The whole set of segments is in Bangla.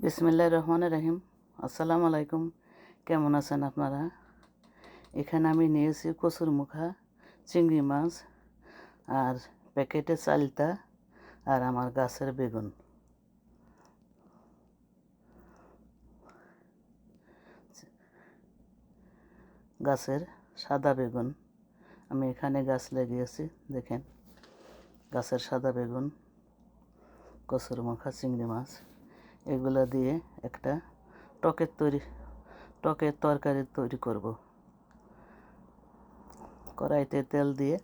বিসমিল্লাহির রহমানির রহিম। আসসালামু আলাইকুম। কেমন আছেন আপনারা? এখানে আমি নিয়েছি কচুর মুখা, চিংড়ি মাছ আর প্যাকেটে চালতা আর আমার গাছের বেগুন। গাছের সাদা বেগুন আমি এখানে গাছ লাগিয়েছি, দেখেন গাছের সাদা বেগুন, কচুর মুখা, চিংড়ি মাছ, এগুলো দিয়ে একটা টকের তরকারি তৈরি করব। কড়াইতে তেল দিয়ে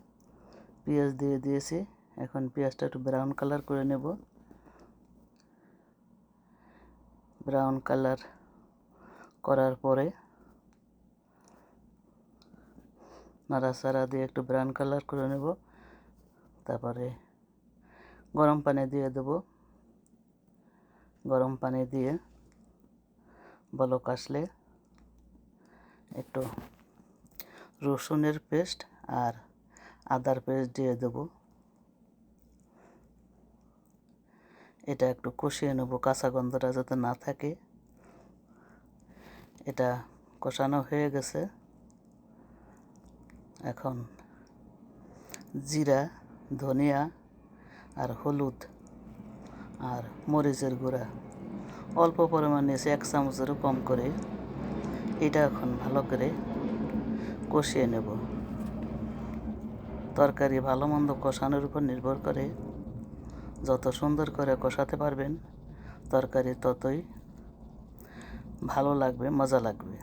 পেঁয়াজ দিয়ে দিয়েছি। এখন পেঁয়াজটা একটু ব্রাউন কালার করে নেব। ব্রাউন কালার করার পরে নাড়াচাড়া দিয়ে একটু ব্রাউন কালার করে নেব। তারপরে গরম পানি দিয়ে দেব। গরম পানি দিয়ে বলক আসলে একটু রসুনের পেস্ট আর আদার পেস্ট দিয়ে দেব। এটা একটু কষিয়ে নেব, কাঁচা গন্ধটা যাতে না থাকে। এটা কষানো হয়ে গেছে। এখন জিরা, ধনিয়া আর হলুদ আর মরিচের গুঁড়া অল্প পরিমাণ নিয়েছি, 1 চামচেরও কম করে। এটা এখন ভালো করে কষিয়ে নেব। তরকারি ভালো মন্দ কষানোর উপর নির্ভর করে। যত সুন্দর করে কষাতে পারবেন তরকারি ততই ভালো লাগবে, মজা লাগবে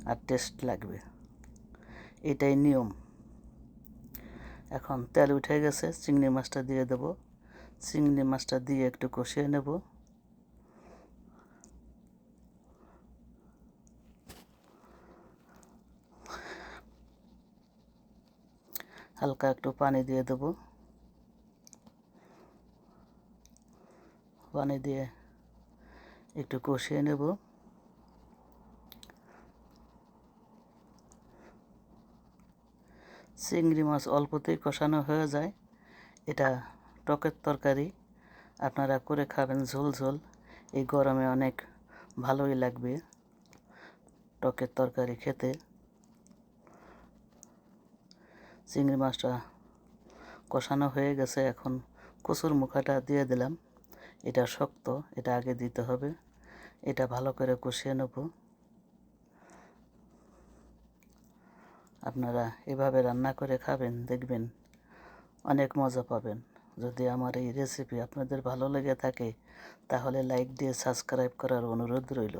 আর টেস্ট লাগবে। এটাই নিয়ম। এখন তেল উঠে গেছে, চিংড়ি মাছটা দিয়ে দেব। চিংড়ি মাছটা দিয়ে একটু কষিয়ে নেব। হালকা একটু পানি দিয়ে দেব। পানি দিয়ে একটু কষিয়ে নেব। চিংড়ি মাছ অল্পতেই কষানো হয়ে যায়। এটা টকের তরকারি, আপনারা করে খাবেন ঝোল ঝোল। এই গরমে অনেক ভালোই লাগবে টকের তরকারি খেতে। চিংড়ি মাছটা কষানো হয়ে গেছে। এখন কচুর মুখাটা দিয়ে দিলাম। এটা শক্ত, এটা আগে দিতে হবে। এটা ভালো করে কষিয়ে নেব। আপনারা এভাবে রান্না করে খাবেন, দেখবেন অনেক মজা পাবেন। যদি আমার এই রেসিপি আপনাদের ভালো লেগে থাকে তাহলে লাইক দিয়ে সাবস্ক্রাইব করার অনুরোধ রইল।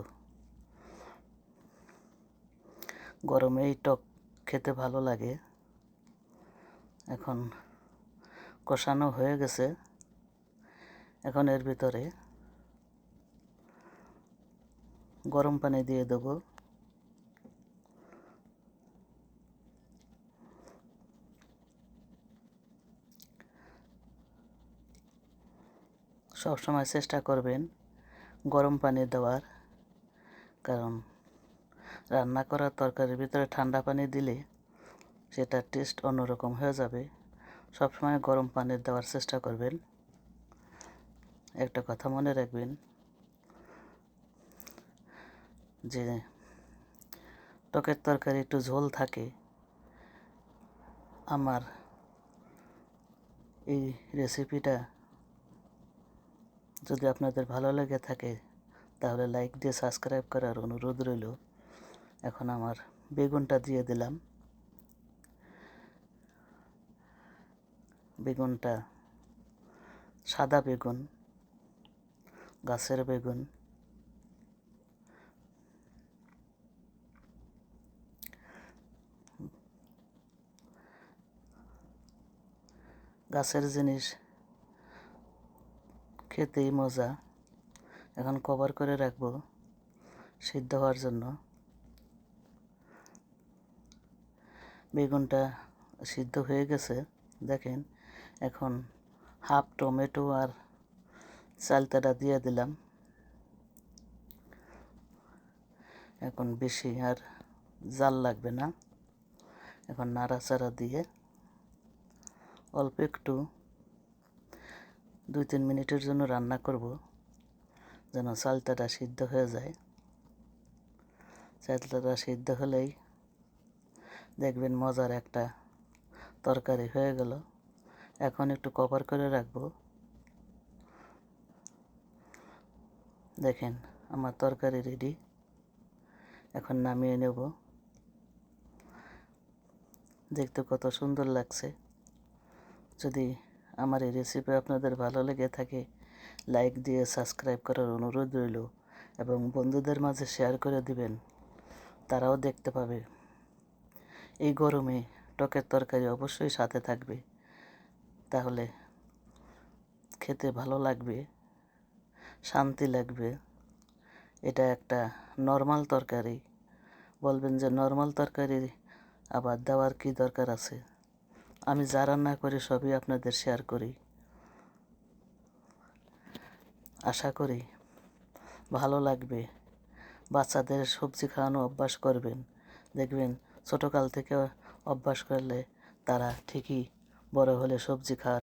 গরমে এই টক খেতে ভালো লাগে। এখন কষানো হয়ে গেছে। এখন এর ভিতরে গরম পানি দিয়ে দেব। সবসময় চেষ্টা করবেন গরম পানি দেওয়ার, কারণ রান্না করা তরকারির ভিতরে ঠান্ডা পানি দিলে সেটার টেস্ট অন্যরকম হয়ে যাবে। সবসময় গরম পানি দেওয়ার চেষ্টা করবেন। একটা কথা মনে রাখবেন যে টকের তরকারি একটু ঝোল থাকে। আমার এই রেসিপিটা যদি আপনাদের ভালো লেগে থাকে তাহলে লাইক দিয়ে সাবস্ক্রাইব করার অনুরোধ রইল। এখন আমার বেগুনটা দিয়ে দিলাম। বেগুনটা সাদা বেগুন, গাছের বেগুন। গাছের জিনিস খেতেই মজা। এখন কভার করে রাখবো সিদ্ধ হওয়ার জন্য। বেগুনটা সিদ্ধ হয়ে গেছে, দেখেন। এখন হাফ টমেটো আর চালতাটা দিয়ে দিলাম। এখন বেশি আর জাল লাগবে না। এখন নাড়াচাড়া দিয়ে অল্প একটু 2-3 মিনিটের জন্য রান্না করব। যেন চালটাটা সিদ্ধ হয়ে যায়। চালটাটা সিদ্ধ হলেই দেখবেন মজার একটা তরকারি হয়ে গেল। এখন একটু কভার করে রাখবো। দেখেন আমার তরকারি রেডি। এখন নামিয়ে নেব। দেখতে কত সুন্দর লাগছে। যদি আমার এই রেসিপি আপনাদের ভালো লেগে থাকে, লাইক দিয়ে সাবস্ক্রাইব করার অনুরোধ রইল এবং বন্ধুদের মাঝে শেয়ার করে দিবেন, তারাও দেখতে পাবে। এই গরমে টকের তরকারি অবশ্যই সাথে থাকবে, তাহলে খেতে ভালো লাগবে, শান্তি লাগবে। এটা একটা নর্মাল তরকারি। বলবেন যে নর্মাল তরকারি আবার দেওয়ার কি দরকার আছে? আমি যা রান্না করি সবই আপনাদের শেয়ার করি। আশা করি ভালো লাগবে। বাচ্চাদের সবজি খাওয়ানো অভ্যাস করবেন, দেখবেন ছোটোকাল থেকে অভ্যাস করলে তারা ঠিকই বড় হলে সবজি খাওয়ার